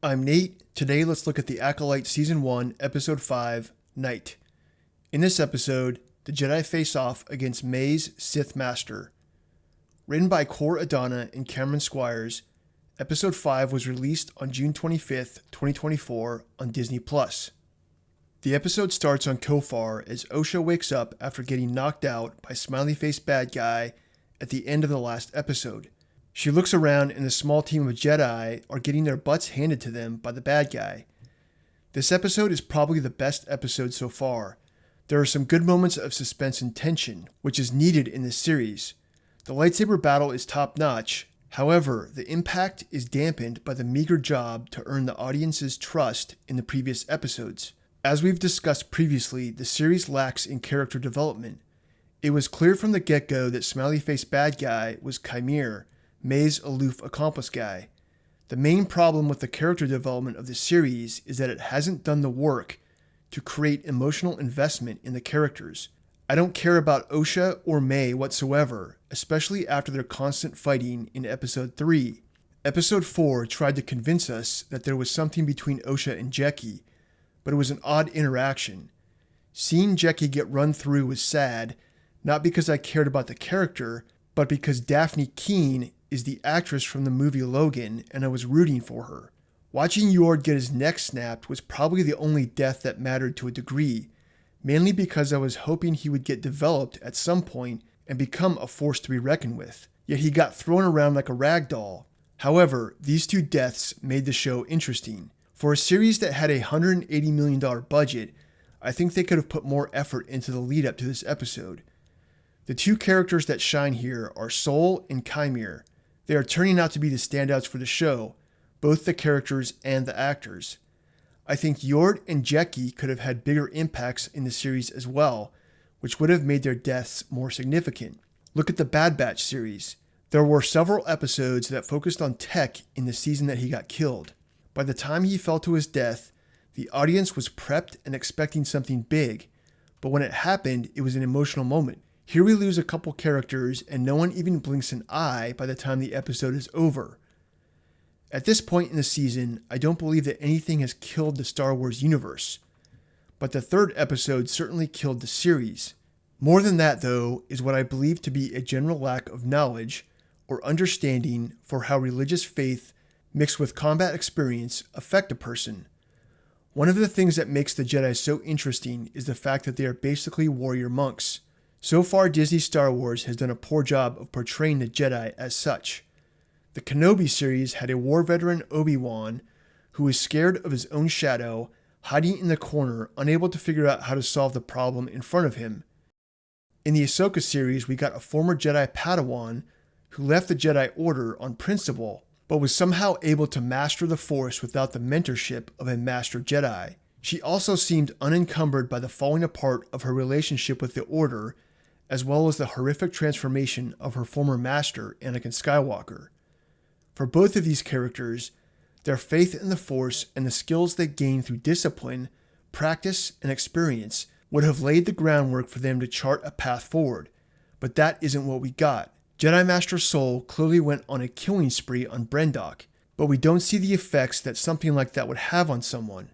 I'm Nate. Today let's look at the Acolyte Season 1, Episode 5, Night. In this episode, the Jedi face off against May's Sith Master. Written by Cor Adana and Cameron Squires, Episode 5 was released on June 25th, 2024 on Disney+. The episode starts on Kofar as Osha wakes up after getting knocked out by smiley-faced bad guy at the end of the last episode. She looks around and the small team of Jedi are getting their butts handed to them by the bad guy. This episode is probably the best episode so far. There are some good moments of suspense and tension, which is needed in this series. The lightsaber battle is top-notch. However, the impact is dampened by the meager job to earn the audience's trust in the previous episodes. As we've discussed previously, the series lacks in character development. It was clear from the get-go that smiley-faced bad guy was Chimere, May's aloof accomplice guy. The main problem with the character development of the series is that it hasn't done the work to create emotional investment in the characters. I don't care about Osha or May whatsoever, especially after their constant fighting in Episode 3. Episode 4 tried to convince us that there was something between Osha and Jeki, but it was an odd interaction. Seeing Jeki get run through was sad, not because I cared about the character, but because Daphne Keane is the actress from the movie Logan, and I was rooting for her. Watching Yord get his neck snapped was probably the only death that mattered to a degree, mainly because I was hoping he would get developed at some point and become a force to be reckoned with, yet he got thrown around like a rag doll. However, these two deaths made the show interesting. For a series that had a $180 million budget, I think they could have put more effort into the lead up to this episode. The two characters that shine here are Sol and Chimere. They are turning out to be the standouts for the show, both the characters and the actors. I think Yord and Jeki could have had bigger impacts in the series as well, which would have made their deaths more significant. Look at the Bad Batch series. There were several episodes that focused on Tech in the season that he got killed. By the time he fell to his death, the audience was prepped and expecting something big, but when it happened, it was an emotional moment. Here we lose a couple characters and no one even blinks an eye by the time the episode is over. At this point in the season, I don't believe that anything has killed the Star Wars universe, but the third episode certainly killed the series. More than that, though, is what I believe to be a general lack of knowledge or understanding for how religious faith mixed with combat experience affect a person. One of the things that makes the Jedi so interesting is the fact that they are basically warrior monks. So far, Disney Star Wars has done a poor job of portraying the Jedi as such. The Kenobi series had a war veteran Obi-Wan who was scared of his own shadow, hiding in the corner, unable to figure out how to solve the problem in front of him. In the Ahsoka series, we got a former Jedi Padawan who left the Jedi Order on principle, but was somehow able to master the Force without the mentorship of a Master Jedi. She also seemed unencumbered by the falling apart of her relationship with the Order, as well as the horrific transformation of her former master, Anakin Skywalker. For both of these characters, their faith in the Force and the skills they gained through discipline, practice, and experience would have laid the groundwork for them to chart a path forward, but that isn't what we got. Jedi Master Sol clearly went on a killing spree on Brendok, but we don't see the effects that something like that would have on someone.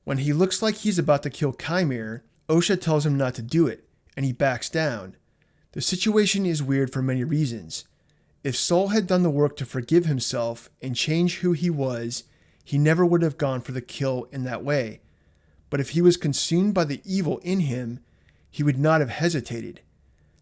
When he looks like he's about to kill Chimere, Osha tells him not to do it, and he backs down. The situation is weird for many reasons. If Sol had done the work to forgive himself and change who he was, he never would have gone for the kill in that way. But if he was consumed by the evil in him, he would not have hesitated.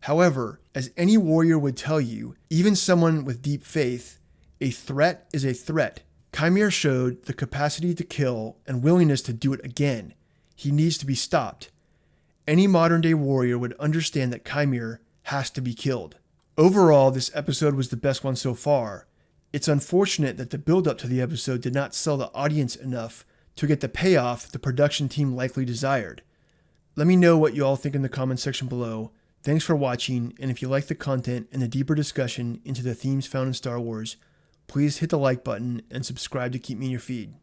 However, as any warrior would tell you, even someone with deep faith, a threat is a threat. Chimere showed the capacity to kill and willingness to do it again. He needs to be stopped. Any modern-day warrior would understand that Chimere has to be killed. Overall, this episode was the best one so far. It's unfortunate that the build-up to the episode did not sell the audience enough to get the payoff the production team likely desired. Let me know what you all think in the comments section below. Thanks for watching, and if you like the content and the deeper discussion into the themes found in Star Wars, please hit the like button and subscribe to keep me in your feed.